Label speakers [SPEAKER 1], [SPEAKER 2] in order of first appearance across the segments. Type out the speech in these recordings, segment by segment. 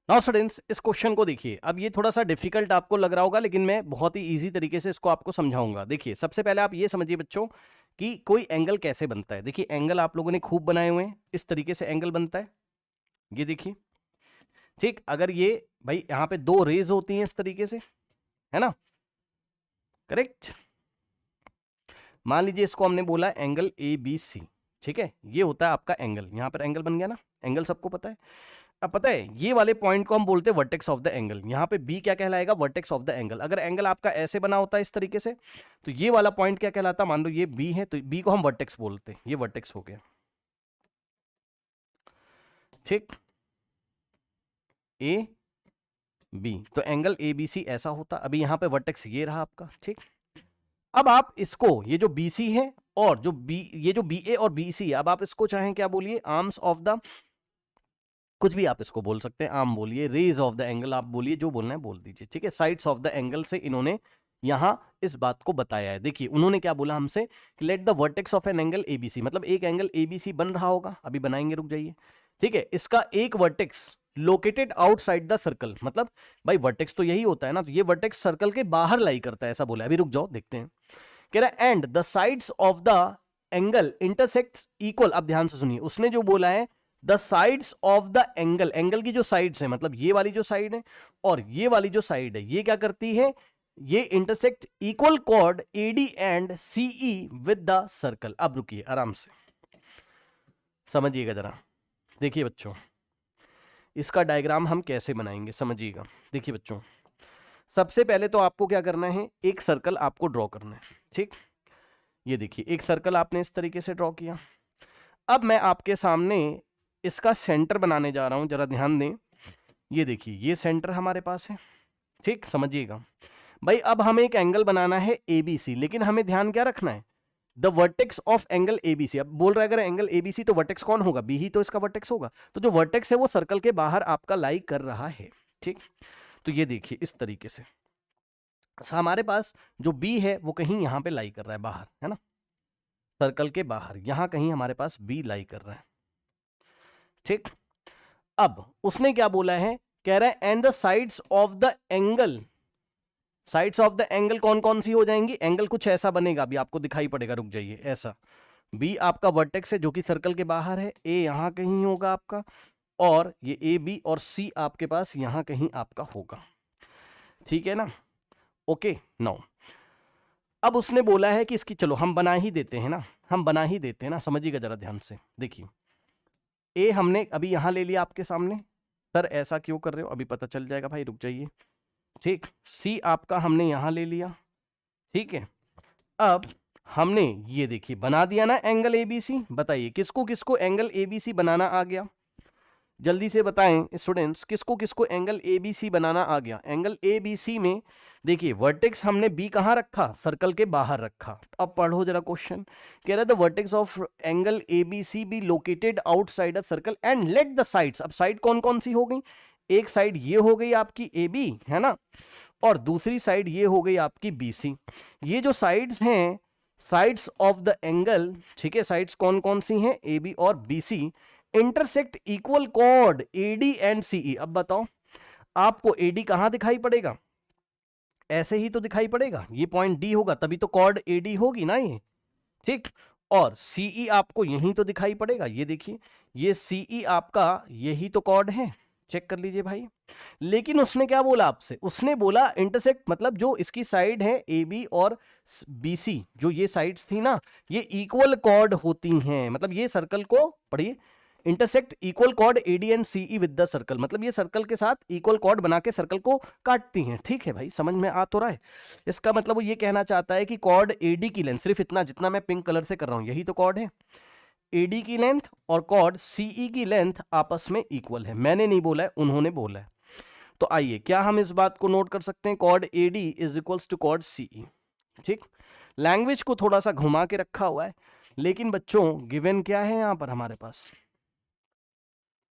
[SPEAKER 1] Now students, इस question को देखिए। अब ये थोड़ा सा डिफिकल्ट आपको लग रहा होगा, लेकिन मैं बहुत ही इजी तरीके से इसको आपको समझाऊंगा। देखिए, सबसे पहले आप ये समझिए बच्चों कि कोई एंगल कैसे बनता है। देखिए, एंगल आप लोगों ने खूब बनाए हुए हैं, इस तरीके से एंगल बनता है। ये देखिए, ठीक। अगर ये भाई यहाँ पे दो रेज होती हैं इस तरीके से, है ना, करेक्ट। मान लीजिए इसको हमने बोला एंगल ए बी सी, ठीक है। ये होता है आपका एंगल, यहाँ पर एंगल बन गया ना, एंगल सबको पता है। अब पता है ये वाले पॉइंट को हम बोलते हैं वर्टेक्स ऑफ द एंगल। यहाँ पे बी क्या कहलाएगा, वर्टेक्स ऑफ द एंगल। अगर एंगल आपका ऐसे बना होता है इस तरीके से, तो ये वाला पॉइंट क्या कहलाता, मान लो ये बी है, तो बी को हम वर्टेक्स बोलते हैं। ये वर्टेक्स हो गया, ठीक, ए बी। तो एंगल ए बी सी ऐसा होता। अभी यहाँ पे वर्टेक्स ये रहा आपका, ठीक। अब आप इसको, ये जो बी सी है और जो बी, ये जो बी ए और बी सी है, अब आप इसको चाहें क्या बोलिए, आर्म्स ऑफ द, कुछ भी आप इसको बोल सकते हैं, आर्म बोलिए, रेज ऑफ द एंगल आप बोलिए, जो बोलना है बोल दीजिए, ठीक है। साइड्स ऑफ द एंगल से इन्होंने यहां इस बात को बताया है। देखिए, उन्होंने क्या बोला हमसे कि let the vertex of an angle ABC, मतलब एक एंगल एबीसी बन रहा होगा, अभी बनाएंगे, रुक जाइए, ठीक है। इसका एक vertex located outside the circle, मतलब भाई वर्टेक्स तो यही होता है ना, तो ये वर्टेक्स सर्कल के बाहर लाई करता है, ऐसा बोला। अभी रुक जाओ, देखते हैं। कह रहा है and the sides of the angle intersects equal. अब ध्यान से सुनिए, उसने जो बोला है the sides of the angle, angle की जो साइड्स है, मतलब ये वाली जो साइड है और ये वाली जो साइड है, ये क्या करती है, ये intersect equal chord AD and CE with the circle. अब रुकिए, आराम से समझिएगा जरा। देखिए बच्चों, इसका डायग्राम हम कैसे बनाएंगे, समझिएगा। देखिए बच्चों, सबसे पहले तो आपको क्या करना है, एक सर्कल आपको ड्रॉ करना है, ठीक। ये देखिए, एक सर्कल आपने इस तरीके से ड्रॉ किया। अब मैं आपके सामने इसका सेंटर बनाने जा रहा हूं, जरा ध्यान दें। ये देखिए, ये सेंटर हमारे पास है, ठीक, समझिएगा भाई। अब हमें एक एंगल बनाना है एबीसी, लेकिन हमें ध्यान क्या रखना है, the vertex of angle ABC. अब बोल रहा है अगर एंगल एबीसी, तो वर्टेक्स कौन होगा, बी ही तो इसका वर्टेक्स होगा। तो जो वर्टेक्स है वो सर्कल के बाहर आपका लाई कर रहा है, ठीक। तो ये देखिए इस तरीके से हमारे पास जो बी है वो कहीं यहां पे लाई कर रहा है बाहर, है ना, सर्कल के बाहर यहां कहीं हमारे पास बी लाई कर रहा है, ठीक। अब उसने क्या बोला है, कह रहा है and the sides of the angle, sides of the angle कौन कौन सी हो जाएंगी, एंगल कुछ ऐसा बनेगा, अभी आपको दिखाई पड़ेगा, रुक जाइए। ऐसा बी आपका वर्टेक्स है जो कि सर्कल के बाहर है, ए यहां कहीं होगा आपका, और ये ए बी और सी आपके पास यहां कहीं आपका होगा, ठीक है ना। ओके, नाउ अब उसने बोला है कि इसकी, चलो हम बना ही देते हैं ना, हम बना ही देते हैं ना, समझिएगा जरा ध्यान से। देखिए, ए हमने अभी यहां ले लिया आपके सामने। सर ऐसा क्यों कर रहे हो, अभी पता चल जाएगा भाई, रुक जाइए, ठीक। सी आपका हमने यहां ले लिया, ठीक है। अब हमने ये देखिए बना दिया ना एंगल एबीसी। बताइए किसको किसको एंगल एबीसी बनाना आ गया, जल्दी से बताएं स्टूडेंट्स, किसको किसको एंगल एबीसी बनाना आ गया। एंगल एबीसी में देखिए, वर्टेक्स हमने बी कहां रखा, सर्कल के बाहर रखा। अब पढ़ो जरा क्वेश्चन, कह रहा है the vertex of angle ABC be located outside a circle and let the sides. अब साइड कौन कौन सी हो गई, एक साइड ये हो गई आपकी ए बी, है ना, और दूसरी साइड ये हो गई आपकी बी सी। ये जो साइड्स हैं, साइड्स ऑफ द एंगल, ठीक है, साइड्स कौन कौन सी हैं, ए बी और B C, intersect equal chord AD and CE. अब बताओ आपको एडी कहां दिखाई पड़ेगा, ऐसे ही तो दिखाई पड़ेगा, ये पॉइंट डी होगा, तभी तो कॉर्ड एडी होगी ना ये, ठीक। और सीई आपको यहीं तो दिखाई पड़ेगा, ये देखिए, ये सीई आपका यही तो कॉर्ड है, चेक कर लीजिए भाई। लेकिन उसने क्या बोला आपसे, उसने बोला इंटरसेक्ट, मतलब जो इसकी साइड है ए बी और बी सी, जो ये साइड्स थी ना, ये इक्वल कॉर्ड होती हैं। मतलब ये सर्कल को पढ़िए, intersect equal chord AD and CE with the circle, मतलब ये सर्कल के साथ इक्वल कॉर्ड बना के सर्कल को काटती हैं, ठीक है भाई, समझ में आ तो रहा है। इसका मतलब वो ये कहना चाहता है कि कॉर्ड एडी की लेंथ, सिर्फ इतना जितना मैं पिंक कलर से कर रहा हूं, यही तो कॉर्ड है, एडी की लेंथ और कॉर्ड सीई की लेंथ आपस में इक्वल है। मैंने नहीं बोला है, उन्होंने बोला है। तो आइए, क्या हम इस बात को नोट कर सकते हैं, chord AD is equals to chord CE, ठीक। लैंग्वेज को थोड़ा सा घुमा के रखा हुआ है, लेकिन बच्चों गिवन क्या है यहां पर हमारे पास,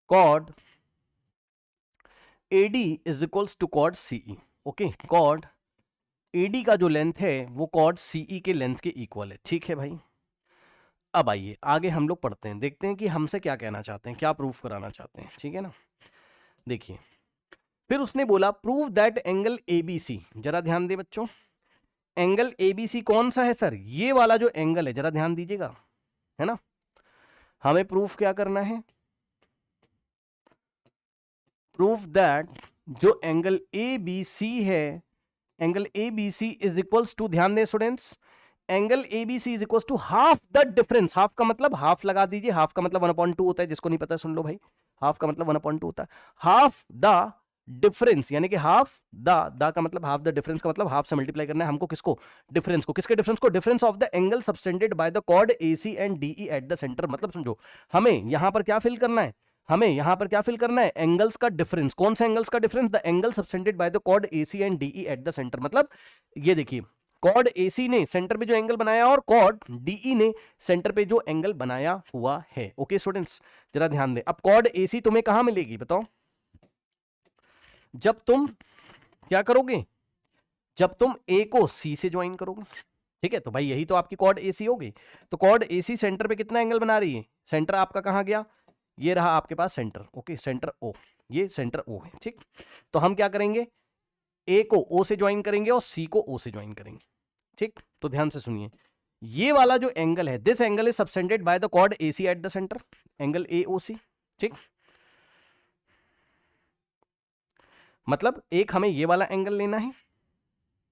[SPEAKER 1] chord AD is equals to chord CE. Okay, chord AD का जो लेंथ है वो कॉर्ड सीई के लेंथ के इक्वल है, ठीक है भाई। अब आइए आगे हम लोग पढ़ते हैं, देखते हैं कि हमसे क्या कहना चाहते हैं, क्या प्रूफ कराना चाहते हैं, ठीक है ना। देखिए, फिर उसने बोला प्रूव दैट एंगल एबीसी, जरा ध्यान दे बच्चों, एंगल एबीसी कौन सा है सर, ये वाला जो एंगल है, जरा ध्यान दीजिएगा, है ना, हमें प्रूफ क्या करना है, प्रूफ दैट जो एंगल एबीसी है, angle ABC is equals to, ध्यान दें students, angle ABC is equals to half the difference, half का मतलब हाफ लगा दीजिए, हाफ का मतलब 1/2 होता है, जिसको नहीं पता सुन लो भाई, हाफ का मतलब 1/2 होता है, हाफ द डिफरेंस, यानी कि हाफ द का मतलब हाफ द डिफरेंस का मतलब हाफ से मल्टीप्लाई करना है हमको, किसको, डिफरेंस को, किसके डिफरेंस को, difference of the angle subtended by the chord AC and DE at the centre, मतलब समझो हमें यहां पर क्या फिल करना है, हमें यहां पर क्या फिल करना है, एंगल्स का डिफरेंस, कौन सा एंगल्स का difference, the angle subtended by the chord AC and DE at the centre, मतलब ये देखिए कॉर्ड एसी ने सेंटर पे जो एंगल बनाया और कॉर्ड डीई ने सेंटर पे जो एंगल बनाया हुआ है। ओके स्टूडेंट्स, जरा ध्यान दें, अब कॉर्ड एसी तुम्हें कहां मिलेगी बताओ, जब तुम क्या करोगे, जब तुम ए को सी से ज्वाइन करोगे, ठीक है, तो भाई यही तो आपकी कॉर्ड एसी होगी, तो कॉर्ड एसी सेंटर पे कितना एंगल बना रही है, सेंटर आपका कहां गया, ये रहा आपके पास सेंटर, ओके, सेंटर ओ, ये सेंटर ओ है, ठीक, तो हम क्या करेंगे, ए को ओ से ज्वाइन करेंगे और सी को ओ से ज्वाइन करेंगे, ठीक, तो ध्यान से सुनिए, ये वाला जो एंगल है, this angle is subtended by the chord AC at the centre, angle AOC, ठीक, मतलब एक हमें ये वाला एंगल लेना है,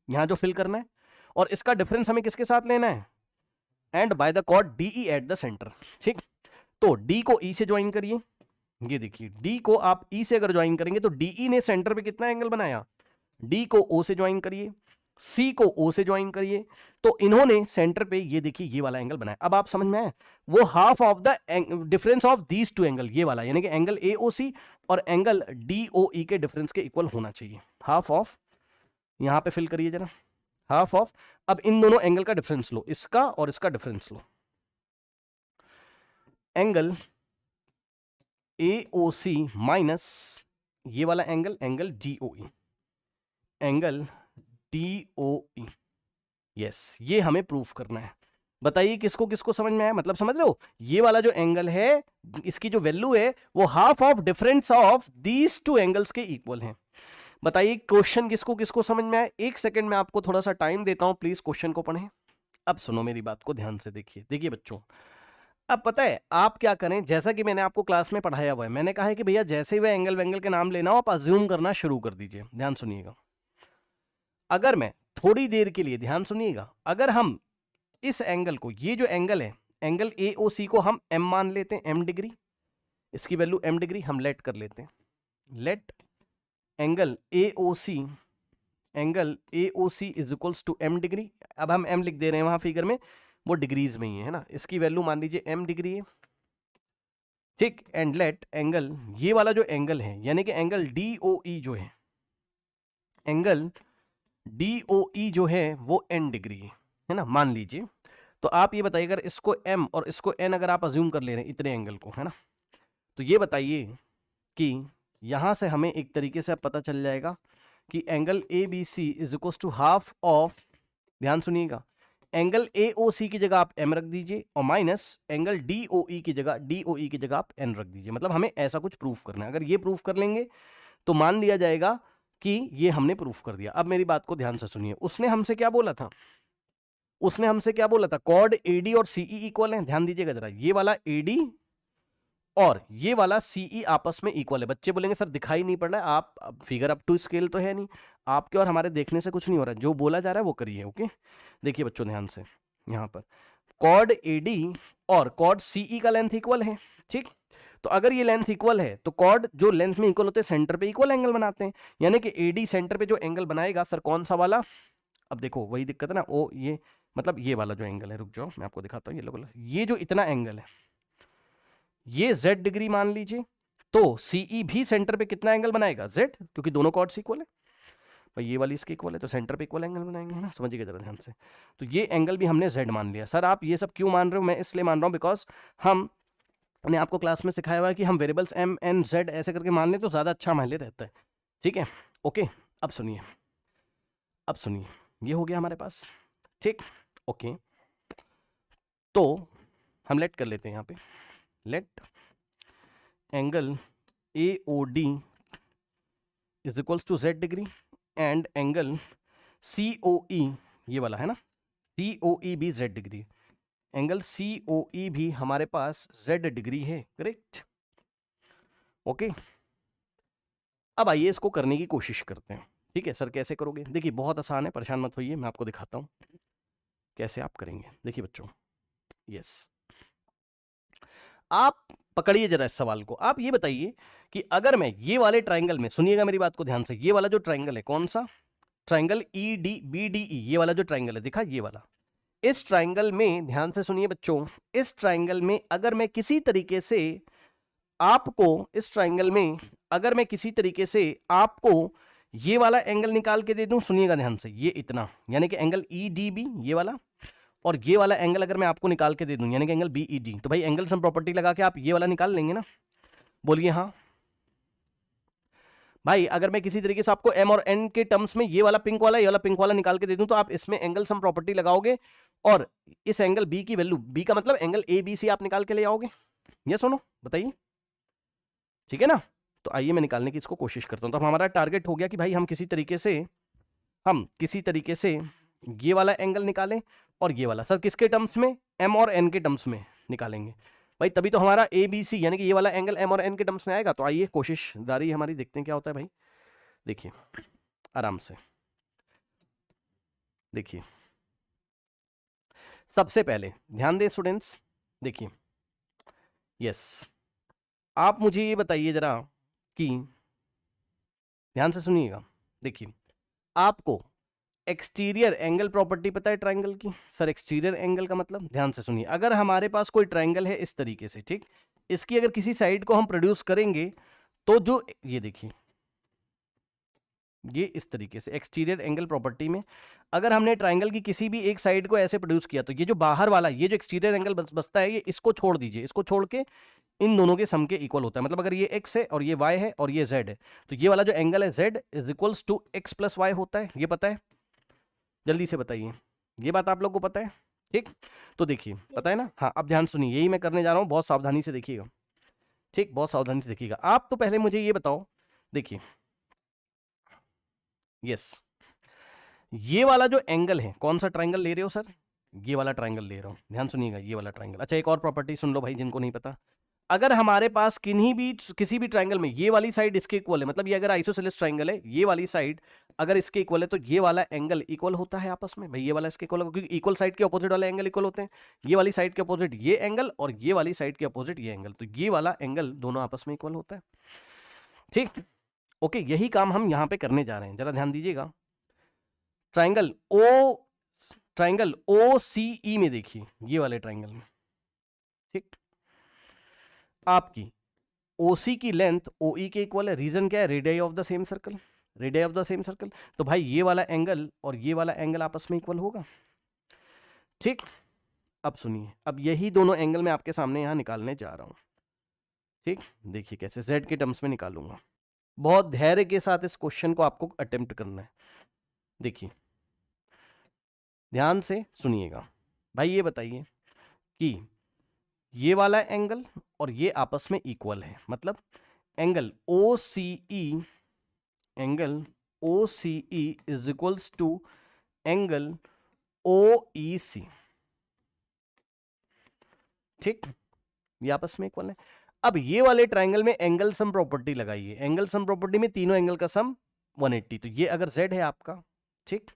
[SPEAKER 1] यहां जो फिल करना है, और इसका डिफरेंस हमें किसके साथ लेना है, and by the chord DE at the centre, ठीक, तो डी को ई से ज्वाइन करिए, ये देखिए डी को आप ई से अगर ज्वाइन करेंगे तो डीई ने सेंटर पे कितना एंगल बनाया, डी को ओ से ज्वाइन करिए, सी को ओ से ज्वाइन करिए, तो इन्होंने सेंटर पे ये देखिए ये वाला एंगल बनाया, अब आप समझ में आए, वो half of the difference of these two angle, ये वाला यानी कि एंगल एओसी और एंगल डीओई के डिफरेंस के इक्वल होना चाहिए, हाफ ऑफ, यहां पे फिल करिए जरा, हाफ ऑफ, अब इन दोनों एंगल का डिफरेंस लो, इसका और इसका डिफरेंस लो, एंगल एओसी माइनस ये वाला angle, angle DOE, angle DOE, yes, ये हमें प्रूफ करना है, बताइए किसको किसको समझ में आया, मतलब समझ लो ये वाला जो एंगल है इसकी जो वैल्यू है वो half of difference of these two angles के इक्वल है, बताइए क्वेश्चन किसको किसको समझ में आया, एक सेकंड में आपको थोड़ा सा टाइम देता हूं, प्लीज क्वेश्चन को पढ़ें, अब सुनो मेरी बात को ध्यान से, देखिए देखिए बच्चों, अब पता है आप क्या करें, जैसा कि मैंने आपको क्लास में पढ़ाया हुआ है, मैंने कहा है कि भैया जैसे ही वह एंगल वेंगल के नाम लेना हो आप अज्यूम करना शुरू कर दीजिए, ध्यान सुनिएगा, अगर मैं थोड़ी देर के लिए, ध्यान सुनिएगा, अगर हम इस एंगल को, ये जो एंगल है, एंगल एओसी को हम एम मान लेते हैं, एम डिग्री, इसकी वैल्यू एम डिग्री हम लेट कर लेते हैं, let angle AOC, angle AOC is equals to M degree, अब हम एम लिख दे रहे हैं वहां फिगर में, वो डिग्रीज में ही है ना, इसकी वैल्यू मान लीजिए एम डिग्री है, ठीक, एंड लेट एंगल, ये वाला जो एंगल है यानी कि एंगल डीओई जो है, एंगल डीओई जो है वो एन डिग्री है ना, मान लीजिए, तो आप ये बताइए अगर इसको m और इसको n अगर आप अज्यूम कर ले रहे हैं इतने एंगल को, है ना, तो ये बताइए कि यहां से हमें एक तरीके से अब पता चल जाएगा कि angle A B C is equal to half of, ध्यान सुनिएगा, एंगल ए ओ सी की जगह आप m रख दीजिए और माइनस एंगल डी ओ ई की जगह आप n रख दीजिए, मतलब हमें ऐसा कुछ प्रूफ करना है, अगर ये प्रूफ कर लेंगे तो मान लिया जाएगा कि ये हमने प्रूफ कर दिया। अब मेरी बात को ध्यान से सुनिए, उसने हमसे क्या बोला था, उसने हमसे क्या बोला था, कॉर्ड एडी और सीई इक्वल है, ध्यान दीजिएगा जरा, ये वाला एडी और ये वाला सीई आपस में इक्वल है, बच्चे बोलेंगे सर दिखाई नहीं पड़ रहा है, आप फिगर अप टू स्केल तो है नहीं, आपके और हमारे देखने से कुछ नहीं हो रहा है, जो बोला जा रहा है वो करिए, ओके, देखिए बच्चों ध्यान से, यहां पर कॉर्ड एडी और कॉर्ड सीई का लेंथ इक्वल है, ठीक, तो अगर ये लेंथ इक्वल है तो कॉर्ड जो लेंथ में इक्वल होते हैं सेंटर पे इक्वल एंगल बनाते हैं, यानी कि एडी सेंटर पे जो एंगल बनाएगा सर कौन सा वाला, अब देखो वही दिक्कत है ना, ओ ये मतलब ये वाला जो एंगल है, रुक जाओ मैं आपको दिखाता हूँ, येलो कलर, ये जो इतना एंगल है ये z डिग्री मान लीजिए, तो सीई भी सेंटर पे कितना एंगल बनाएगा, z, क्योंकि दोनों कॉर्ड्स इक्वल है, भाई ये वाली इसके इक्वल है तो सेंटर पे इक्वल एंगल बनाएंगे, है ना, समझिएगा जरा ध्यान से, तो ये एंगल भी हमने z मान लिया। सर आप ये सब क्यों मान रहे हो, मैं इसलिए मान रहा हूँ बिकॉज हमने आपको क्लास में सिखाया हुआ है कि हम वेरिएबल्स m n z ऐसे करके मान लें तो ज्यादा अच्छा हमारे लिए रहता है, ठीक है, ओके, अब सुनिए, अब सुनिए, ये हो गया हमारे पास, ठीक, ओके, तो हम लेट कर लेते हैं यहाँ पे, let angle A O D is equals to z degree and angle COE, ये वाला है ना, COE भी z डिग्री, एंगल COE भी हमारे पास z डिग्री है, करेक्ट। ओके, अब आइए इसको करने की कोशिश करते हैं। ठीक है सर, कैसे करोगे? देखिए बहुत आसान है, परेशान मत होइए, मैं आपको दिखाता हूं कैसे आप करेंगे। देखिए बच्चों, यस, आप पकड़िए जरा इस सवाल को। आप ये बताइए कि अगर मैं ये वाले ट्राइंगल में, सुनिएगा मेरी बात को ध्यान से, ये वाला जो ट्राइंगल है, कौन सा ट्राइंगल, EDBDE, ये वाला जो ट्राइंगल है, दिखा ये वाला, इस ट्राइंगल में ध्यान से सुनिए बच्चों, इस ट्राइंगल में अगर मैं किसी तरीके से आपको, इस ट्राइंगल में अगर मैं किसी तरीके से आपको ये वाला एंगल निकाल के दे दूं, सुनिएगा ध्यान से, ये इतना, यानी कि एंगल EDB ये वाला, और ये वाला एंगल अगर मैं आपको निकाल के दे दूं, यानी कि एंगल BED, तो भाई एंगल सम प्रॉपर्टी लगा के आप ये वाला निकाल लेंगे ना? बोलिए हाँ भाई। अगर मैं किसी तरीके से आपको M और N के टर्म्स में ये वाला पिंक वाला, ये वाला पिंक वाला निकाल के दे दूं, तो आप इसमें एंगल सम प्रॉपर्टी लगाओगे और इस एंगल B की वैल्यू, B का मतलब एंगल ABC आप निकाल के ले आओगे। ये सुनो, बताइए, ठीक है ना? तो आइए मैं निकालने की इसको कोशिश करता हूं। तो हमारा टारगेट हो गया कि भाई हम किसी तरीके से ये वाला एंगल निकालें और ये वाला, सर किसके टर्म्स में? M और N के टर्म्स में निकालेंगे भाई, तभी तो हमारा ABC यानी कि ये वाला एंगल M और N के टर्म्स में आएगा। तो आइए कोशिश जारी हमारी, देखते हैं क्या होता है भाई। देखिए आराम से देखिए, सबसे पहले ध्यान दें स्टूडेंट्स, देखिए यस, आप मुझे ये बताइए जरा कि, ध्यान से सुनिएगा, देखिए आपको एक्सटीरियर एंगल प्रॉपर्टी पता है ट्राइंगल की? सर एक्सटीरियर एंगल का मतलब, ध्यान से सुनिए, अगर हमारे पास कोई ट्राइंगल है इस तरीके से, ठीक, इसकी अगर किसी साइड को हम प्रोड्यूस करेंगे तो जो, ये देखिए ये इस तरीके से एक्सटीरियर एंगल प्रॉपर्टी में अगर हमने ट्राइंगल की किसी भी एक साइड को ऐसे प्रोड्यूस किया, तो ये जो बाहर वाला, ये जो एक्सटीरियर एंगल बचता है, ये इसको छोड़ दीजिए, इसको छोड़ के इन दोनों के सम के इक्वल होता है। मतलब अगर ये x है और ये y है और ये z है, तो ये वाला जो एंगल है z is equals to x plus y होता है। ये पता है? जल्दी से बताइए, ये बात आप लोग को पता है? ठीक, तो देखिए पता है ना? हाँ, अब ध्यान सुनिए, यही मैं करने जा रहा हूँ, बहुत सावधानी से देखिएगा, ठीक, बहुत सावधानी से देखिएगा। आप तो पहले मुझे ये बताओ, देखिए यस, ये वाला जो एंगल है, कौन सा ट्राइंगल ले रहे हो सर? ये वाला ट्राइंगल ले रहा हूं, ध्यान सुनिएगा, ये वाला ट्राइंगल। अच्छा एक और प्रॉपर्टी सुन लो भाई, जिनको नहीं पता, अगर हमारे पास किसी भी ट्राइंगल में ये वाली साइड इसके इक्वल है, मतलब ये अगर आइसोसेलेस ट्राइंगल है, ये वाली साइड अगर इसके इक्वल है, तो ये वाला एंगल इक्वल होता है आपस में भाई, ये वाला इसके इक्वल, क्योंकि इक्वल साइड के अपोजिट वाले एंगल इक्वल होते हैं। ये वाली साइड के अपोजिट ये एंगल और ये वाली साइड के अपोजिट ये एंगल, तो ये वाला एंगल दोनों आपस में इक्वल होता है। ठीक, ओके, यही काम हम यहां पे करने जा रहे हैं, जरा ध्यान दीजिएगा। ट्राइंगल OCE में देखिए, ये वाले ट्राइंगल में, ठीक, आपकी OC की लेंथ OE के इक्वल है। रीजन क्या है? Radius of the same circle, radius of the same circle. तो भाई ये वाला एंगल और ये वाला एंगल आपस में इक्वल होगा। ठीक, अब सुनिए, अब यही दोनों एंगल मैं आपके सामने यहां निकालने जा रहा हूं। ठीक, देखिए कैसे, z के टर्म्स में निकालूंगा। बहुत धैर्य के साथ इस क्वेश्चन को आपको अटेम्प्ट करना है। देखिए ध्यान से सुनिएगा भाई, ये बताइए कि ये वाला एंगल और ये आपस में इक्वल है, मतलब angle OCE is equals to angle OEC। ठीक, ये आपस में इक्वल है। अब ये वाले ट्राइंगल में एंगल सम प्रॉपर्टी लगाइए, एंगल सम प्रॉपर्टी में तीनों एंगल का सम 180। तो ये अगर z है आपका, ठीक,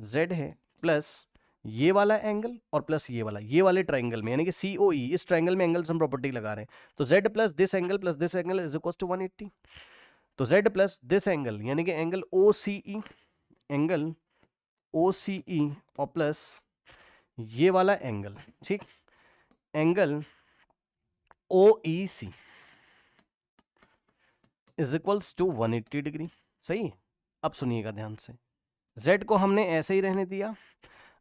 [SPEAKER 1] z है प्लस ये वाला एंगल और प्लस ये वाले ट्राइंगल में, यानी कि COE, इस ट्राइंगल में एंगल सम प्रॉपर्टी लगा रहे हैं, तो z plus this angle is equal to 180। तो z प्लस दिस एंगल यानी कि एंगल OCE और प्लस ये वाला एंगल, ठीक, angle OEC is equals to 180 degree. सही, अब सुनिएगा ध्यान से, z को हमने ऐसे ही रहने दिया।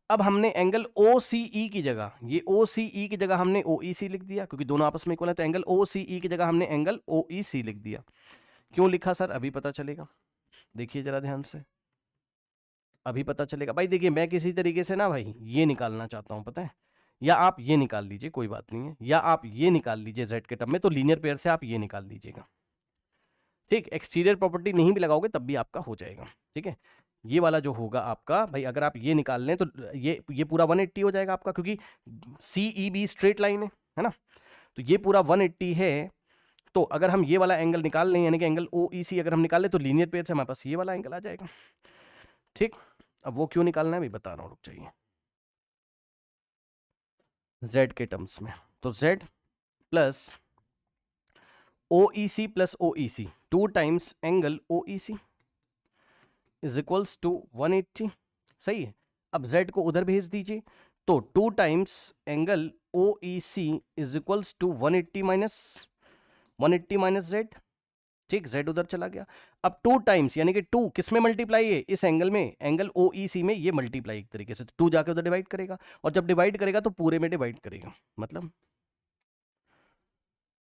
[SPEAKER 1] अब हमने एंगल OCE की जगह, ये OCE की जगह हमने OEC लिख दिया, क्योंकि दोनों आपस में इक्वल है, तो एंगल OCE की जगह हमने एंगल OEC लिख दिया। क्यों लिखा सर? अभी पता चलेगा, देखिए जरा ध्यान से, अभी पता चलेगा भाई। देखिए मैं किसी तरीके से ना भाई ये निकालना चाहता हूं, पता है, या आप ये निकाल लीजिए, कोई बात नहीं है, या आप ये निकाल लीजिए z के टर्म में, तो लीनियर पेयर से आप ये निकाल लीजिएगा। ठीक, एक्सटीरियर प्रॉपर्टी नहीं भी लगाओगे तब भी आपका हो जाएगा। ठीक है, ये वाला जो होगा आपका भाई, अगर आप ये निकाल लें तो ये पूरा 180 हो जाएगा आपका, क्योंकि CEB स्ट्रेट लाइन है ना, तो ये पूरा 180 है। तो अगर हम ये वाला एंगल निकाल लें, यानी कि एंगल OEC अगर हम निकाल लें, तो लीनियर पेयर से हमारे पास ये वाला एंगल आ जाएगा। ठीक, अब वो क्यों निकालना है भी बता रहा हूँ, रुक जाइए। Z के टर्म्स में, तो Z plus OEC plus OEC 2 times angle OEC is equals to 180। सही है, अब Z को उधर भेज दीजिए, तो 2 times angle OEC is equals to 180 minus Z। ठीक, Z उधर चला गया। अब 2 टाइम्स यानी कि 2 किस में मल्टीप्लाई है, इस एंगल में, एंगल OEC में, ये मल्टीप्लाई एक तरीके से, तो 2 जाके उधर डिवाइड करेगा, और जब डिवाइड करेगा तो पूरे में डिवाइड करेगा, मतलब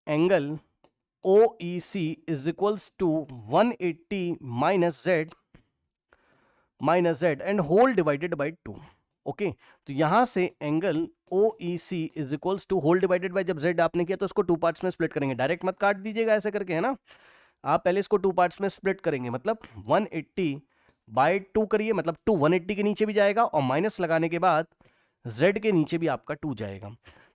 [SPEAKER 1] angle OEC is equals to 180 minus Z and whole divided by 2। Okay, तो यहां से angle OEC is equals to whole divided by, जब Z आपने किया तो इसको 2 पार्ट्स में स्प्लिट करेंगे, डायरेक्ट मत काट दीजिएगा ऐसे करके, है ना, आप पहले इसको 2 पार्ट्स में स्प्लिट करेंगे, मतलब 180 बाई 2 करिए, मतलब 2 180 के नीचे भी जाएगा, और माइनस लगाने के बाद Z के नीचे भी आपका 2 जाएगा,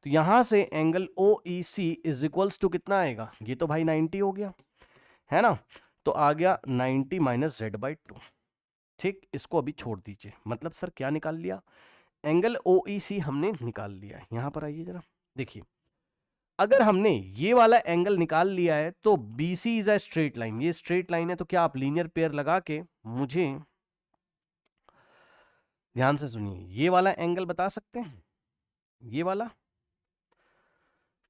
[SPEAKER 1] तो यहां से angle OEC is equals to कितना आएगा, ये तो भाई 90 हो गया, है ना, तो आ गया 90 माइनस Z बाई 2। ठीक, इसको अभी छोड़ दीजिए, मतलब सर क्या निकाल लिया, एंगल OEC हमने निकाल लिया है। यहां पर आइए जरा देखिए, अगर हमने ये वाला एंगल निकाल लिया है तो BC is a straight line, ये स्ट्रेट लाइन है, तो क्या आप लीनियर पेयर लगा के मुझे, ध्यान से सुनिए, ये वाला एंगल बता सकते हैं, ये वाला,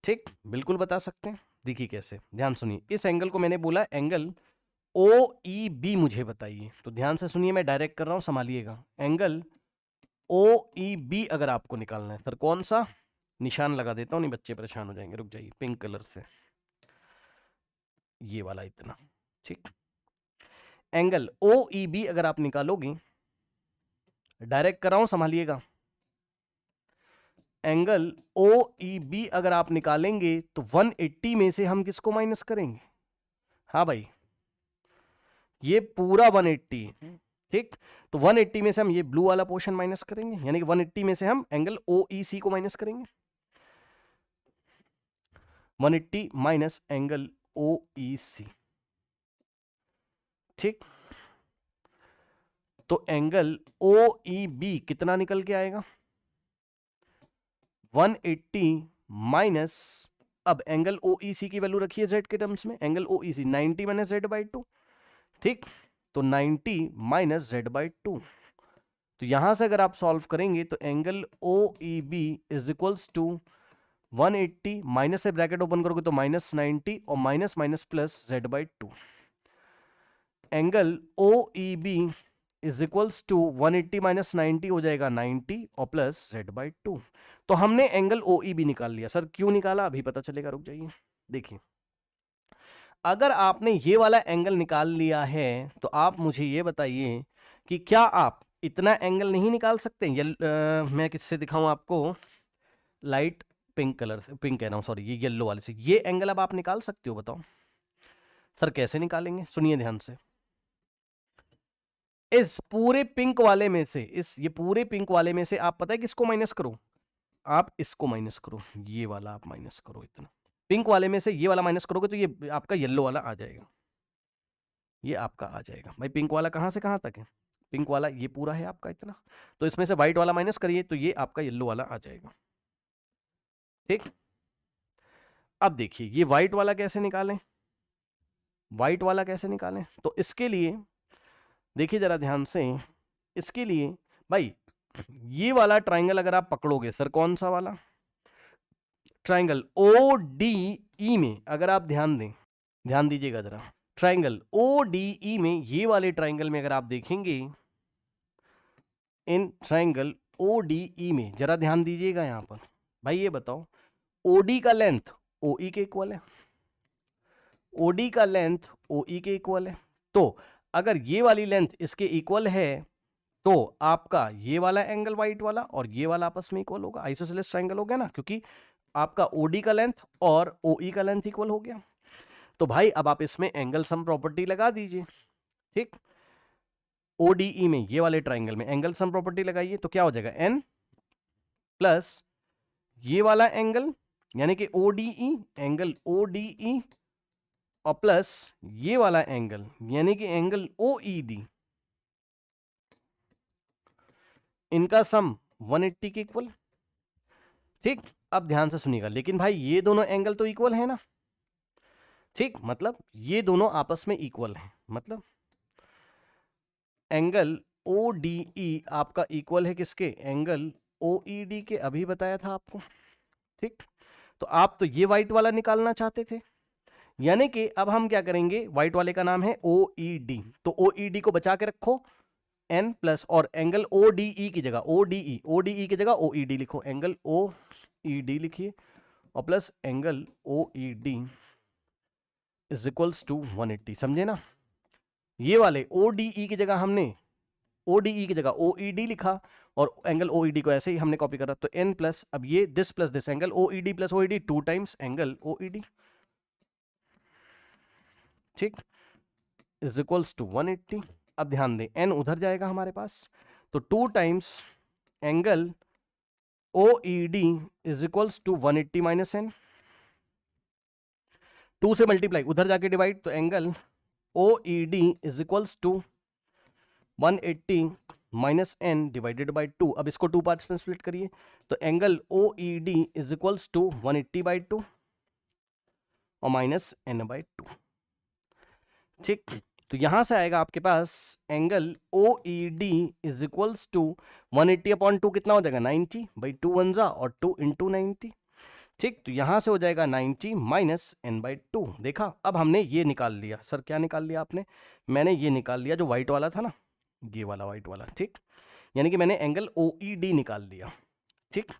[SPEAKER 1] ठीक, बिल्कुल बता सकते हैं। देखिए कैसे, ध्यान सुनिए, इस एंगल को मैंने बोला एंगल OEB मुझे बताइए, तो ध्यान से सुनिए, मैं डायरेक्ट कर रहा हूं, संभालिएगा, एंगल OEB अगर आपको निकालना है, सर कौन सा, निशान लगा देता हूं, नहीं बच्चे परेशान हो जाएंगे, रुक जाइए, पिंक कलर से, ये वाला इतना, ठीक, एंगल OEB अगर आप निकालोगे, डायरेक्ट कर रहा हूं, संभालिएगा, एंगल OEB अगर आप निकालेंगे तो 180 में से हम किसको माइनस करेंगे, हाँ भाई, ये पूरा 180, ठीक, तो 180 में से हम ये ब्लू वाला पोर्शन माइनस करेंगे, यानी कि 180 में से हम एंगल OEC को माइनस करेंगे, 180 माइनस एंगल OEC, ठीक, तो एंगल OEB कितना निकल के आएगा, 180 माइनस, अब एंगल OEC की वैल्यू रखिए Z के टर्म्स में, angle OEC 90 minus Z by 2, ठीक, तो 90 माइनस Z बाई 2, तो यहां से अगर आप सॉल्व करेंगे तो angle OEB is equals to 180, minus से ब्रैकेट ओपन करोगे तो माइनस 90, और minus minus plus Z by 2, angle OEB is equals to 180 minus 90 हो जाएगा 90, और प्लस Z बाई 2, तो हमने एंगल OEB निकाल लिया। सर क्यों निकाला अभी पता चलेगा, रुक जाइए, देखिए, अगर आपने ये वाला एंगल निकाल लिया है तो आप मुझे ये बताइए कि क्या आप इतना एंगल नहीं निकाल सकते, मैं किससे दिखाऊं आपको, लाइट पिंक कलर से, पिंक कह रहा हूं सॉरी, ये येलो वाले से, ये एंगल अब आप निकाल सकते हो, बताओ सर कैसे निकालेंगे, सुनिए ध्यान से, इस पूरे पिंक वाले में से, ये पूरे पिंक वाले में से आप पता है किसको माइनस करो, आप इसको माइनस करो, ये वाला आप माइनस करो, इतना पिंक वाले में से ये वाला माइनस करोगे तो ये आपका येलो वाला आ जाएगा, ये आपका आ जाएगा भाई, पिंक वाला कहां से कहां तक है, पिंक वाला ये पूरा है आपका इतना, तो इसमें से व्हाइट वाला माइनस करिए तो ये आपका येलो वाला आ जाएगा, ठीक, अब देखिए ये व्हाइट वाला कैसे निकालें, व्हाइट वाला कैसे निकालें, तो इसके लिए देखिए जरा ध्यान से, इसके लिए भाई ये वाला ट्राइंगल अगर आप पकड़ोगे, सर कौन सा वाला ट्राइंगल ODE में, अगर आप ध्यान दें, ध्यान दीजिएगा जरा, ट्राइंगल ODE में, ये वाले ट्राइंगल में अगर आप देखेंगे, इन ट्राइंगल ODE में जरा ध्यान दीजिएगा, यहां पर भाई ये बताओ, OD का लेंथ OE के इक्वल है, OD का लेंथ OE के इक्वल है, तो अगर ये वाली लेंथ इसके इक्वल है तो आपका ये वाला एंगल व्हाइट वाला और ये वाला आपस में इक्वल होगा, आइसोसेलेस ट्रायंगल हो गया ना, क्योंकि आपका OD का लेंथ और OE का लेंथ इक्वल हो गया। तो भाई अब आप इसमें एंगल सम प्रॉपर्टी लगा दीजिए, ठीक। ओडीई में, ये वाले ट्राइंगल में एंगल सम प्रॉपर्टी लगाइए तो क्या हो जाएगा, एन प्लस ये वाला एंगल यानी कि ओडीई, एंगल ओडीई, और प्लस ये वाला एंगल यानी कि एंगल ओईडी, इनका सम 180 के इक्वल, ठीक। अब ध्यान से सुनिएगा, लेकिन भाई ये दोनों एंगल तो इक्वल है ना, ठीक। मतलब ये दोनों आपस में इक्वल हैं, मतलब एंगल ओडीई आपका इक्वल है किसके, एंगल ओईडी के, अभी बताया था आपको, ठीक। तो आप तो ये व्हाइट वाला निकालना चाहते थे, यानी कि अब हम क्या करेंगे, व्हाइट वाले का नाम है ओईडी, तो ओईडी को बचा के रखो एन प्लस, और एंगल ओडीई की जगह ओडीई की जगह ओईडी लिखो, एंगल ओईडी लिखिए, और plus angle OED is equals to 180, समझे ना। ये वाले ओडीई की जगह हमने ओडीई की जगह ओईडी लिखा, और एंगल ओईडी को ऐसे ही हमने कॉपी करा, तो एन प्लस, अब ये this plus this, angle OED plus OED 2 times angle OED, ठीक, इज इक्वल्स टू 180। अब ध्यान दें, एन उधर जाएगा हमारे पास, तो 2 times angle OED is equals to 180 minus n, 2 से मल्टीप्लाई उधर जाके डिवाइड, तो angle OED is equals to 180 minus n divided by 2। अब इसको 2 पार्ट्स में स्प्लिट करिए, तो angle OED is equals to 180 by 2 और माइनस एन बाई 2, ठीक। तो यहां से आएगा आपके पास angle OED is equals to 180 upon 2 कितना हो जाएगा, 90 बाई 2 वन जा, और 2 इंटू 90, ठीक। तो यहां से हो जाएगा 90 माइनस एन बाई 2। देखा, अब हमने ये निकाल लिया, सर क्या निकाल लिया आपने, मैंने ये निकाल लिया जो व्हाइट वाला था ना, ये वाला व्हाइट वाला, ठीक। यानी कि मैंने एंगल ओईडी निकाल लिया, ठीक।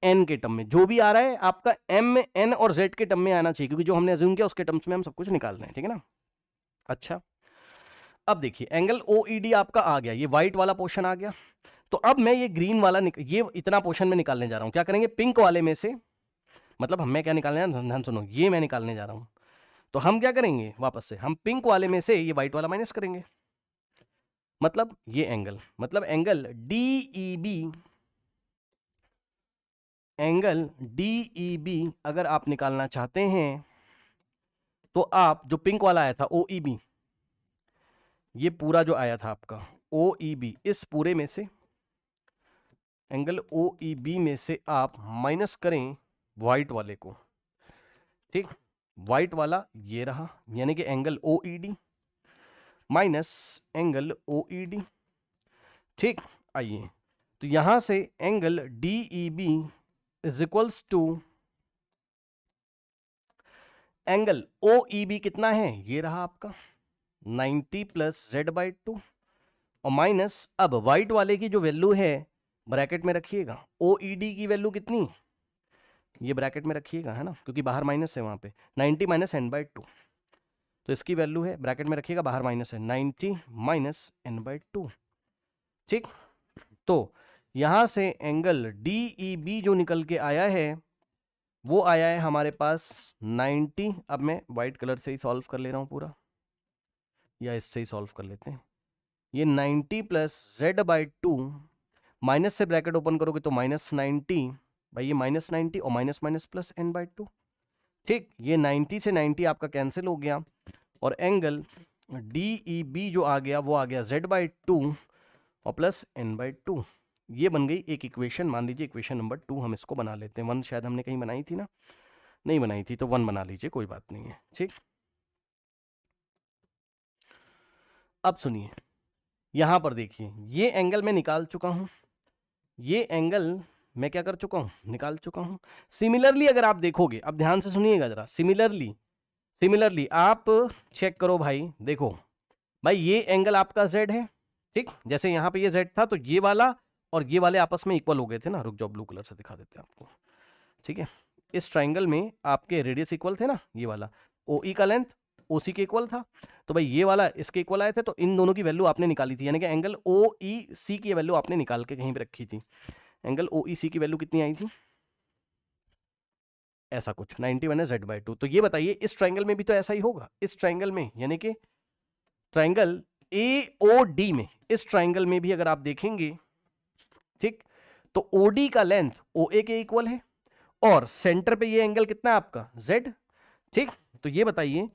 [SPEAKER 1] एन के टर्म में जो भी आ रहा है आपका एम में, एन और जेड के टर्म में आना चाहिए, क्योंकि जो हमने अज्यूम किया उसके टर्म्स में हम सब कुछ निकाल रहे हैं, ठीक है ना। अच्छा, अब देखिए एंगल ओईडी आपका आ गया, ये व्हाइट वाला पोर्शन आ गया, तो अब मैं ये ग्रीन वाला ये इतना पोर्शन में निकालने जा रहा हूं। क्या करेंगे, पिंक वाले में से, मतलब हमें क्या निकालने जा, ध्यान सुनो, ये मैं निकालने जा रहा हूं, तो हम क्या करेंगे, वापस से हम पिंक वाले में से ये व्हाइट वाला माइनस करेंगे, मतलब ये एंगल, मतलब एंगल डीईबी, एंगल डीईबी अगर आप निकालना चाहते हैं तो आप जो पिंक वाला आया था ओईबी, ये पूरा जो आया था आपका ओईबी, इस पूरे में से एंगल ओईबी में से आप माइनस करें व्हाइट वाले को, ठीक। व्हाइट वाला ये रहा, यानी कि angle OED minus angle OED, ठीक। आइए, तो यहां से angle DEB is equals to angle OEB कितना है, ये रहा आपका 90 प्लस जेड बाई 2, और माइनस, अब व्हाइट वाले की जो वैल्यू है ब्रैकेट में रखिएगा, ओईडी की वैल्यू कितनी, ये ब्रैकेट में रखिएगा, है ना, क्योंकि बाहर माइनस है वहां पे, 90 माइनस एन बाई 2, तो इसकी वैल्यू है, ब्रैकेट में रखिएगा, बाहर माइनस है, 90 माइनस एन बाई 2, ठीक। तो यहां से एंगल डीईबी जो निकल के आया है वो आया है हमारे पास 90। अब मैं व्हाइट कलर से ही सॉल्व कर ले रहा हूं पूरा, या इससे ही सॉल्व कर लेते हैं, ये 90 प्लस जेड बाई 2, माइनस से ब्रैकेट ओपन करोगे तो माइनस 90, भाई ये माइनस 90 और minus minus plus N by 2, ठीक। ये 90 से 90 आपका कैंसिल हो गया, और एंगल डीईबी जो आ गया वो आ गया जेड बाई 2 और प्लस एन बाई 2। ये बन गई एक इक्वेशन, मान लीजिए इक्वेशन नंबर 2 हम इसको बना लेते हैं, 1 शायद हमने कहीं बनाई थी ना, नहीं बनाई थी, तो 1 बना लीजिए, कोई बात नहीं है, ठीक। अब सुनिए, यहां पर देखिए, ये एंगल मैं निकाल चुका हूं, ये एंगल मैं क्या कर चुका हूं, निकाल चुका हूं। सिमिलरली अगर आप देखोगे, अब ध्यान से सुनिएगा जरा, सिमिलरली आप चेक करो भाई, देखो भाई ये एंगल आपका z है, ठीक। जैसे यहां पे ये z था, तो ये वाला और ये वाले आपस में इक्वल हो गए थे ना, रुक जाओ ब्लू कलर से दिखा देते हैं आपको, ठीक है। इस ट्राइंगल में आपके रेडियस इक्वल थे ना, ये वाला OE का लेंथ OC के इक्वल था, तो भाई ये वाला इसके इक्वल आए थे, तो इन दोनों की वैल्यू आपने निकाली थी, यानी कि एंगल OEC की वैल्यू आपने निकाल के कहीं पे रखी थी। एंगल OEC की वैल्यू कितनी आई थी, ऐसा कुछ 90 माइनस जेड बाई टू। तो ये बताइए इस ट्राइंगल में भी तो ऐसा ही होगा, इस ट्राइंगल में यानी कि ट्राइंगल AOD में, इस ट्राइंगल में भी अगर आप देखेंगे, ठीक, तो OD का लेंथ OA के इक्वल है और सेंटर पे ये एंगल कितना है आपका Z, ठीक। तो ये बताइए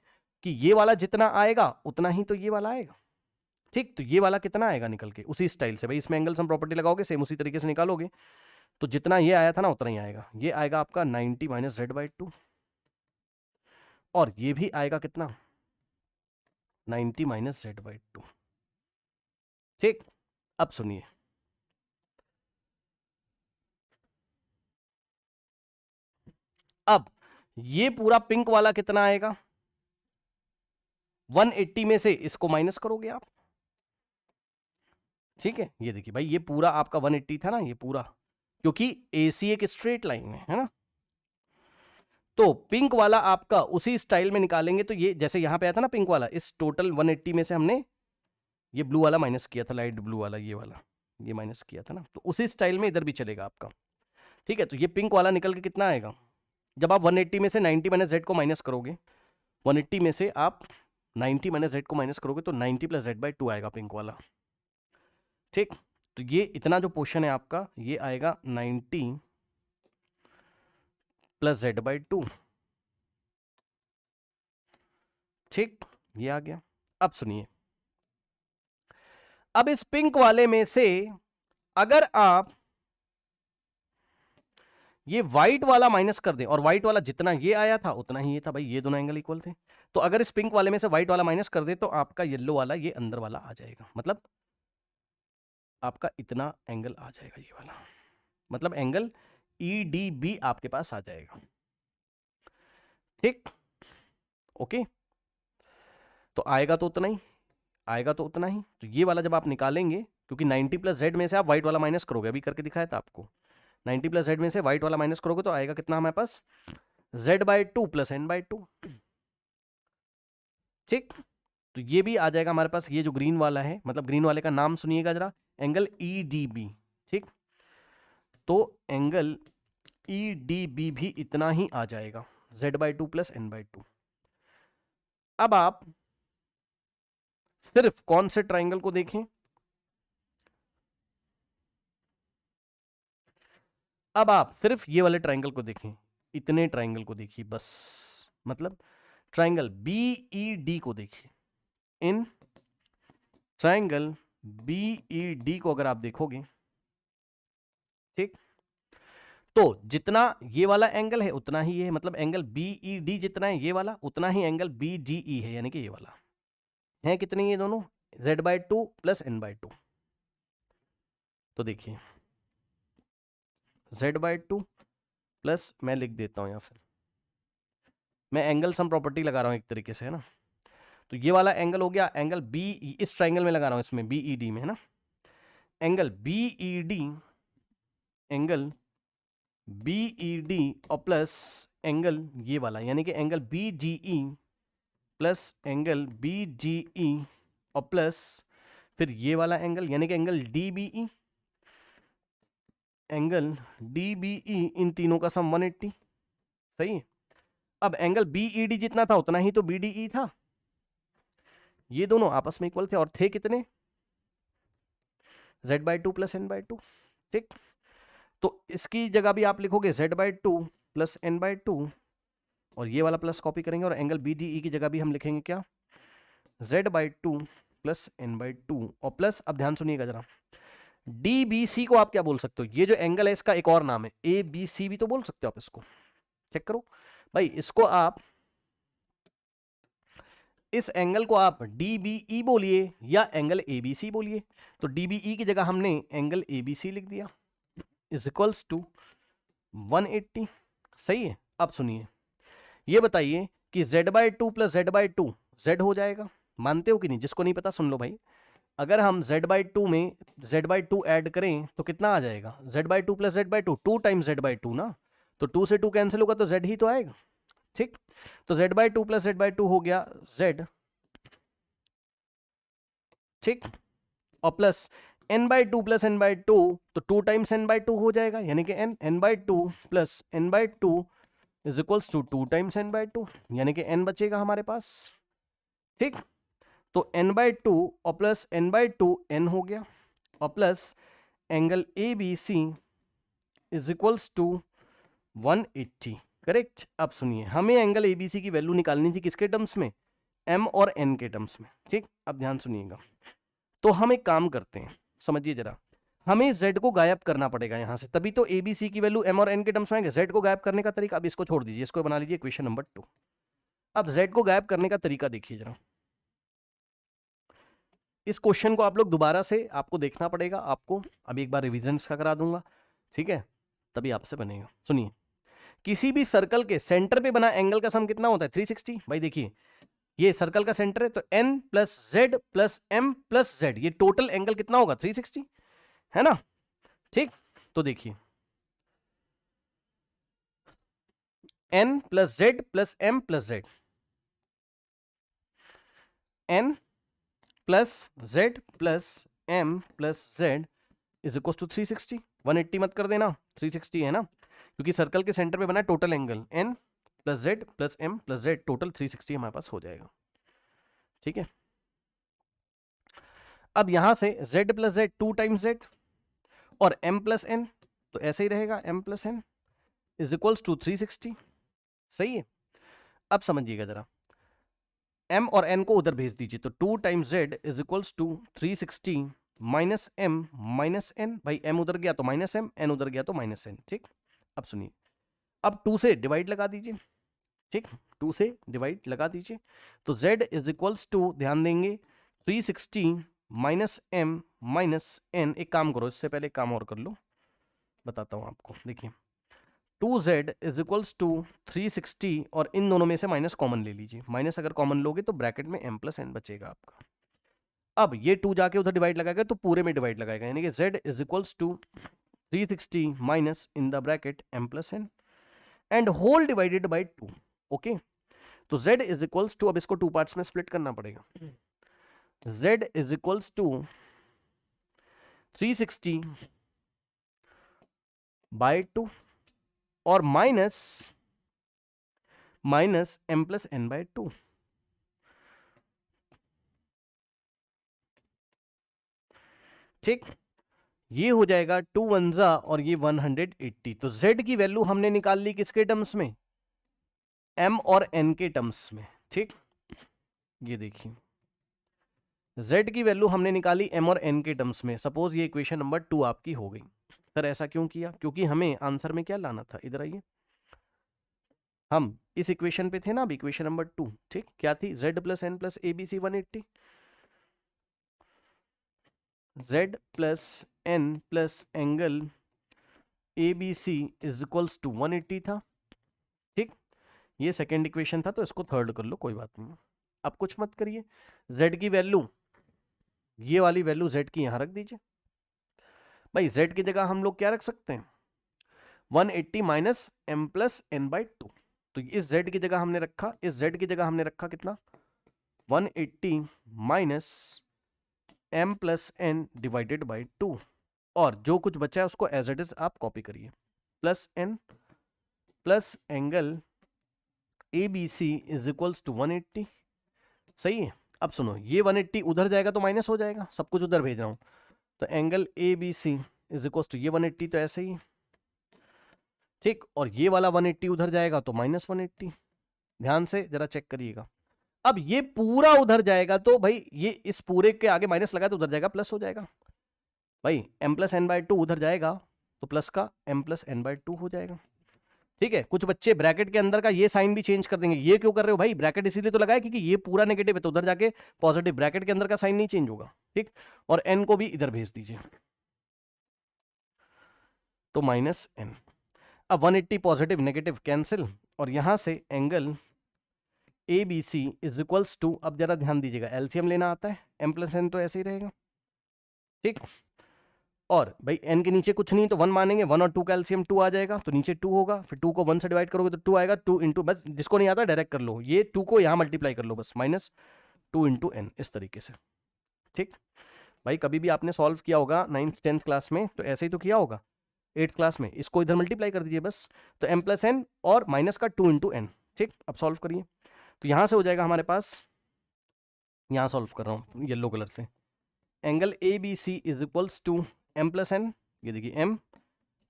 [SPEAKER 1] कि ये वाला जितना आएगा उतना ही तो ये वाला आएगा, ठीक। तो ये वाला कितना आएगा निकल के उसी स्टाइल से, भाई इसमें एंगल सम प्रॉपर्टी लगाओगे सेम उसी तरीके से निकालोगे, तो जितना ये आया था ना उतना ही आएगा। ये आएगा आपका 90 माइनस जेड बाई टू और ये भी आएगा कितना 90 माइनस जेड बाई टू, ठीक। अब सुनिए, अब ये पूरा पिंक वाला कितना आएगा 180 में से इसको माइनस करोगे आप, ठीक है। ये देखिए भाई ये पूरा आपका 180 था ना, ये पूरा, क्योंकि AC एक स्ट्रेट लाइन है ना, तो पिंक वाला आपका उसी स्टाइल में निकालेंगे। तो ये जैसे यहां पे आया था ना पिंक वाला, इस टोटल 180 में से हमने ये ब्लू वाला माइनस किया था, लाइट ब्लू वाला ये वाला, ये माइनस किया था ना, तो उसी स्टाइल में इधर भी चलेगा आपका, ठीक है। तो ये पिंक वाला निकल के कितना आएगा, जब आप 180 में से 90 माइनस जेड को माइनस करोगे, 180 में से आप 90 माइनस जेड को माइनस करोगे तो 90 प्लस जेड बाई टू आएगा पिंक वाला, ठीक। तो ये इतना जो पोर्शन है आपका ये आएगा 90 प्लस जेड बाई टू, ठीक, ये आ गया। अब सुनिए, अब इस पिंक वाले में से अगर आप ये व्हाइट वाला माइनस कर दें, और व्हाइट वाला जितना ये आया था उतना ही ये था, भाई ये दोनों एंगल इक्वल थे, तो अगर इस पिंक वाले में से व्हाइट वाला माइनस कर दे तो आपका येलो वाला ये अंदर वाला आ जाएगा, मतलब आपका इतना एंगल आ जाएगा ये वाला, मतलब एंगल EDB आपके पास आ जाएगा, ठीक, ओके। तो आएगा तो उतना ही, आएगा तो उतना ही। तो ये वाला जब आप निकालेंगे, क्योंकि 90 प्लस जेड में से आप व्हाइट वाला माइनस करोगे, अभी करके दिखाया था आपको, 90 प्लस जेड में से व्हाइट वाला माइनस करोगे तो आएगा कितना हमारे पास z by two plus N by two, ठीक। तो ये भी आ जाएगा हमारे पास, ये जो ग्रीन वाला है, मतलब ग्रीन वाले का नाम सुनिएगा जरा, एंगल EDB, ठीक। तो एंगल EDB भी इतना ही आ जाएगा Z by two plus N by two. अब आप सिर्फ कौन से ट्राइंगल को देखें, अब आप सिर्फ ये वाले ट्राइंगल को देखें, इतने ट्राइंगल को देखिए बस, मतलब ट्राइंगल BED को देखिए, इन ट्राइंगल BED को अगर आप देखोगे, ठीक, तो जितना ये वाला एंगल है उतना ही है, मतलब एंगल BED जितना है ये वाला उतना ही एंगल BGE है, यानी कि ये वाला है कितने ये दोनों Z by two plus N by two. तो देखिए जेड बाई टू प्लस, मैं लिख देता हूं या फिर मैं एंगल सम प्रॉपर्टी लगा रहा हूं एक तरीके से, है ना। तो ये वाला एंगल हो गया एंगल बी, इस ट्राइंगल में लगा रहा हूं इसमें BED में, है ना, एंगल BED, एंगल BED और प्लस एंगल ये वाला यानी कि angle BGE plus angle BGE और प्लस फिर ये वाला एंगल यानी कि एंगल DBE, एंगल DBE, इन तीनों का सम 180, सही है। अब एंगल BED जितना था उतना ही तो BDE था, ये दोनों आपस में इक्वल थे और थे कितने Z by two plus N by two, ठीक। तो इसकी जगह भी आप लिखोगे Z by two plus N by two और ये वाला प्लस कॉपी करेंगे और एंगल BDE की जगह भी हम लिखेंगे क्या z by two plus N by two और प्लस, अब ध्यान सुनिएगा जरा, DBC को आप क्या बोल सकते हो, ये जो एंगल है इसका एक और नाम है ABC भी तो बोल सकते हो आप, इसको चेक करो भाई, इसको आप इस एंगल को आप DBE बोलिए या एंगल ABC बोलिए। तो DBE की जगह हमने एंगल ABC लिख दिया इज इक्वल्स टू 180, सही है। अब सुनिए, ये बताइए कि Z by two plus Z by to Z हो जाएगा, मानते हो कि नहीं, जिसको नहीं पता सुन लो भाई, अगर हम जेड बाई टू में जेड बाई टू एड करें तो कितना आ जाएगा Z by two plus Z by to, two times Z by to ना, तो टू से टू कैंसिल होगा तो जेड ही तो आएगा, ठीक। तो z by two plus Z by two हो गया जेड, ठीक, और plus N by two plus N by two, तो two times n by two हो जाएगा यानी कि n by two plus N by two is equals to 2 times n by 2, यानी कि n बचेगा हमारे पास। ठीक, तो n बाई 2 और प्लस n बाई 2 n हो गया, और plus angle A B C is equals to 180। Correct. अब सुनिए, हमें एंगल एबीसी की वैल्यू निकालनी थी किसके टर्म्स में, m और n के टर्म्स में। ठीक, अब ध्यान सुनिएगा। तो हम एक काम करते हैं, समझिए जरा, हमें z को गायब करना पड़ेगा यहां से, तभी तो एबीसी की वैल्यू m और n के टर्म्स में आएंगे। z को गायब करने का तरीका, अब इसको छोड़ दीजिए, इसको बना लीजिए इक्वेशन नंबर 2। अब z को गायब करने का तरीका देखिए जरा। इस क्वेश्चन को आप लोग दोबारा से आपको देखना पड़ेगा, आपको अभी एक बार रिवीजन इसका करा दूंगा, ठीक है, तभी आपसे बनेगा। सुनिए, किसी भी सर्कल के सेंटर पे बना एंगल का सम कितना होता है, 360। भाई देखिए, ये सर्कल का सेंटर है, तो n plus z plus m plus z, ये टोटल एंगल कितना होगा, 360, है ना। ठीक, तो देखिए n plus z plus m plus z, n plus z plus m plus z is equal to 360। 180 मत कर देना, 360 है ना, क्योंकि सर्कल के सेंटर पे बना total angle n plus z plus m plus Z, total 360 हमारे पास हो जाएगा। ठीक है, अब यहां से z plus z 2 times z और m प्लस n, तो ऐसे ही रहेगा, m plus n is equals to 360। सही है। अब समझिएगा जरा, m और n को उधर भेज दीजिए, तो 2 times z is equals to 360 minus m minus n। भाई m उधर गया तो माइनस m, n उधर गया तो माइनस n। ठीक, अब सुनिए, अब 2 से डिवाइड लगा दीजिए। ठीक, 2 से डिवाइड लगा दीजिए, तो z इज इक्वल्स टू, ध्यान देंगे, 360 माइनस m माइनस n। एक काम करो, इससे पहले एक काम और कर लो, बताता हूं आपको। देखिए 2z इज इक्वल्स टू 360 और इन दोनों में से माइनस कॉमन ले लीजिए। माइनस अगर कॉमन लोगे तो ब्रैकेट में m प्लस n बचेगा आपका। अब ये 2 जाके उधर डिवाइड लगाएगा तो पूरे में डिवाइड लगाएगा, यानी कि z is equals to 360 minus in the bracket m plus n and whole divided by 2। Okay, तो z इज इक्वल्स टू, अब इसको 2 पार्ट्स में स्प्लिट करना पड़ेगा। z is equals to 360 by 2 और minus minus m plus n by 2। ठीक, ये हो जाएगा 2 1 और ये 180। तो z की वैल्यू हमने निकाल ली किसके टर्म्स में, m और n के टर्म्स में। ठीक, ये देखिए z की वैल्यू हमने निकाली m और n के टर्म्स में। सपोज ये इक्वेशन नंबर 2 आपकी हो गई। सर ऐसा क्यों किया, क्योंकि हमें आंसर में क्या लाना था, इधर आइए, हम इस इक्वेशन पे थे ना, अब इक्वेशन नंबर 2। ठीक, क्या थी, z plus n plus A B C 180, z plus n plus angle A B C is equals to 180 था। ठीक, ये सेकेंड इक्वेशन था, तो इसको थर्ड कर लो, कोई बात नहीं। अब कुछ मत करिए, z की वैल्यू, ये वाली वैल्यू z की यहां रख दीजिए। भाई z की जगह हम लोग क्या रख सकते हैं, 180 minus m plus n by 2। तो इस z की जगह हमने रखा, इस z की जगह हमने रखा कितना, 180 minus m plus n divided by 2, और जो कुछ बचा है उसको एज इट इज आप कॉपी करिए, plus n plus angle A B C is equals to 180। सही है। अब सुनो, ये 180 उधर जाएगा तो माइनस हो जाएगा, सब कुछ उधर भेज रहा हूं, तो angle A B C is equals to ये 180, तो ऐसे ही। ठीक, और ये वाला 180 उधर जाएगा तो माइनस 180। ध्यान से जरा चेक करिएगा, अब ये पूरा उधर जाएगा तो भाई ये इस पूरे के आगे माइनस लगा तो उधर जाएगा प्लस हो जाएगा। भाई m प्लस n बाई 2 उधर जाएगा तो प्लस का m प्लस n बाई 2 हो जाएगा। ठीक है, कुछ बच्चे ब्रैकेट के अंदर का ये साइन भी चेंज कर देंगे। ये क्यों कर रहे हो भाई, ब्रैकेट इसीलिए तो लगाया क्योंकि ये पूरा नेगेटिव है, तो उधर जाके पॉजिटिव, ब्रैकेट के अंदर का साइन नहीं चेंज होगा। ठीक, और n को भी इधर भेज दीजिए, तो माइनस n। अब 180 पॉजिटिव नेगेटिव कैंसिल, और यहां से angle A B C is equals to, अब जरा ध्यान दीजिएगा, एलसीएम लेना आता है, m प्लस n तो ऐसे ही रहेगा। ठीक, और भाई n के नीचे कुछ नहीं तो 1 मानेंगे, 1 और 2 का एलसीएम 2 आ जाएगा, तो नीचे 2 होगा, फिर 2 को 1 से डिवाइड करोगे तो 2 आएगा, 2 इंटू, बस जिसको नहीं आता डायरेक्ट कर लो, ये 2 को यहाँ मल्टीप्लाई कर लो बस, माइनस 2 इंटू n, इस तरीके से। ठीक, भाई कभी भी आपने सॉल्व किया होगा 9th 10th क्लास में तो ऐसे ही तो किया होगा, 8th क्लास में, इसको इधर मल्टीप्लाई कर दीजिए बस, तो m प्लस एन और माइनस का 2 इंटू एन। ठीक, अब सॉल्व करिए, तो यहां से हो जाएगा हमारे पास, यहां सॉल्व कर रहा हूं येलो कलर से, angle A B C is equals to m plus n, ये देखिए m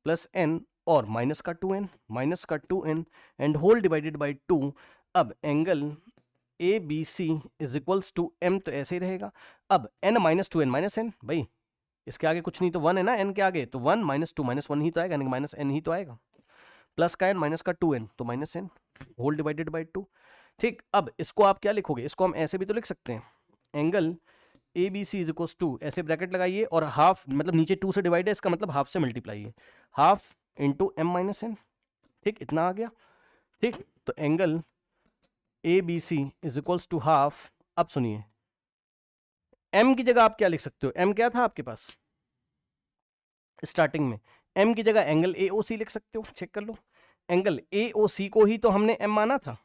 [SPEAKER 1] प्लस एन और माइनस का 2n and whole divided by 2। अब angle A B C is equals to m, तो ऐसे ही रहेगा। अब n minus 2n minus N, भाई इसके आगे कुछ नहीं तो 1 है ना, n के आगे, तो 1 माइनस 2 माइनस 1 ही तो आएगा, यानी माइनस n ही तो आएगा, प्लस का n माइनस का 2n तो minus n whole divided by 2। ठीक, अब इसको आप क्या लिखोगे, इसको हम ऐसे भी तो लिख सकते हैं, angle A B C is equal to, ऐसे ब्रैकेट लगाइए और हाफ, मतलब नीचे 2 से डिवाइड है, इसका मतलब हाफ से मल्टीप्लाई है, half into m minus n. ठीक, इतना आ गया। ठीक, तो angle A B C is equals to half. अब सुनिए, m की जगह आप क्या लिख सकते हो, m क्या था आपके पास स्टार्टिंग में, m की जगह एंगल ए ओ सी लिख सकते हो, चेक कर लो, एंगल ए ओ सी को ही तो हमने m माना था।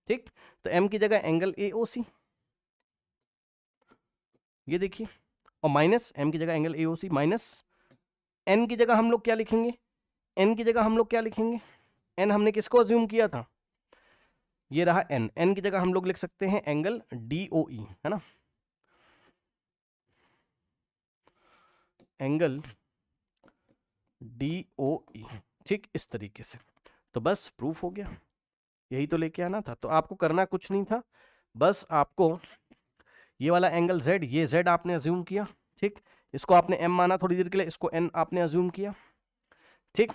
[SPEAKER 1] ठीक, तो m की जगह एंगल ए ओ सी, ये देखिए, और माइनस m की जगह angle A O C, minus n की जगह हम लोग क्या लिखेंगे, n की जगह हम लोग क्या लिखेंगे, n हमने किसको अज्यूम किया था, ये रहा n, n की जगह हम लोग लिख सकते हैं एंगल डी ओ ई, है ना, एंगल डी ओ ई। ठीक, इस तरीके से, तो बस प्रूफ हो गया, यही तो लेके आना था, तो आपको करना कुछ नहीं था, बस आपको ये वाला एंगल z, ये z आपने अज्यूम किया। ठीक, इसको आपने m माना थोड़ी देर के लिए, इसको n आपने अज्यूम किया। ठीक,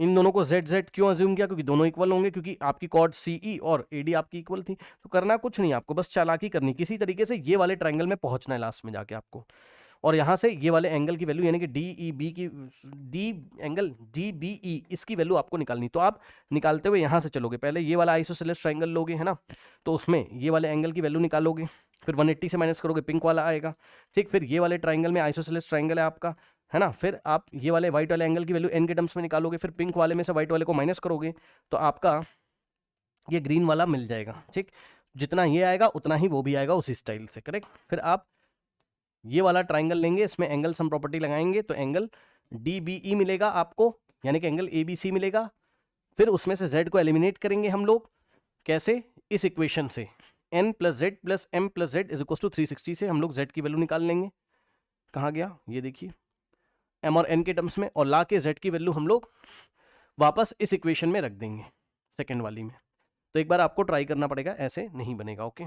[SPEAKER 1] इन दोनों को z z क्यों अज्यूम किया, क्योंकि दोनों इक्वल होंगे, क्योंकि आपकी कॉर्ड CE और AD आपकी इक्वल थी। तो करना कुछ नहीं, आपको बस चालाकी करनी, किसी तरीके से ये वाले ट्रायंगल में पहुंचना है लास्ट में जाके आपको, और यहाँ से ये वाले एंगल की वैल्यू, यानी कि DEB की, एंगल DBE, इसकी वैल्यू आपको निकालनी। तो आप निकालते हुए यहाँ से चलोगे, पहले ये वाला आइसोसेलेस ट्रायंगल लोगे, है ना, तो उसमें ये वाले एंगल की वैल्यू निकालोगे, फिर 180 से माइनस करोगे, पिंक वाला आएगा। ठीक, फिर ये वाले ट्रायंगल में आइसोसेलेस ट्रायंगल है आपका, है ना, फिर आप ये वाले व्हाइट वाले एंगल की वैल्यू n के टर्म्स में निकालोगे, फिर पिंक वाले में से व्हाइट वाले को माइनस करोगे, तो आपका ये ग्रीन वाला मिल जाएगा। ठीक, जितना ये आएगा उतना ही वो भी आएगा उसी स्टाइल से, करेक्ट। फिर आप ये वाला ट्राइंगल लेंगे, इसमें एंगल सम प्रॉपर्टी लगाएंगे, तो एंगल DBE मिलेगा आपको, यानी कि एंगल ABC मिलेगा। फिर उसमें से z को एलिमिनेट करेंगे हम लोग, कैसे, इस इक्वेशन से, n plus z plus m plus z is equal to 360 से हम लोग z की वैल्यू निकाल लेंगे। कहाँ गया, ये देखिए, m और n के टर्म्स में, और ला के z की वैल्यू हम लोग वापस इस इक्वेशन में रख देंगे, सेकेंड वाली में। तो एक बार आपको ट्राई करना पड़ेगा, ऐसे नहीं बनेगा। ओके।